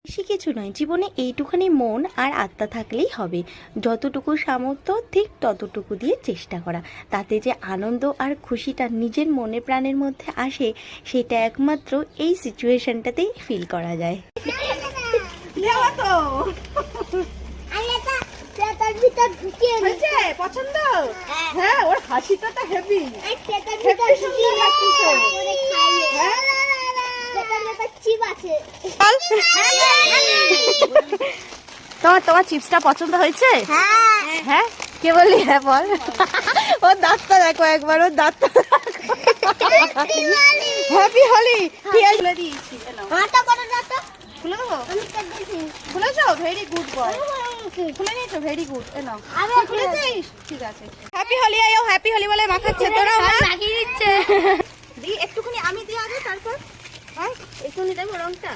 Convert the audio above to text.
বেশি কিছু নয়, জীবনে এইটুখানি মন আর আত্মা থাকলেই হবে। যতটুকু সামর্থ্য ঠিক ততটুকু দিয়ে চেষ্টা করা, তাতে যে আনন্দ আর খুশিটা নিজের মনে প্রাণের মধ্যে আসে, সেটা একমাত্র এই সিচুয়েশনটাতেই ফিল করা যায়। পছন্দ? হ্যাঁ, ওর হাসিটা তো হেভি। তোমার চিপসটা পছন্দ হয়েছে? হ্যাঁ, কে বললি? হ্যাঁ বল। ওর দাঁতটা দেখো একবার, ওর দাঁতটা। হ্যাপি হোলি। খুলে দিয়েছি, খুলে দেবো? খুলেছো? Very good boy. খুলে নিয়েছো? Very good. এনাও খুলেছিস? ঠিক আছে। হ্যাপি হোলি। আয়ো হ্যাপি হোলি বলে মাখাচ্ছে তোরাও না? দি একটুখানি আমি দিয়ে আগে, তারপর হ্যাঁ একটুখানি দেবো রংটা।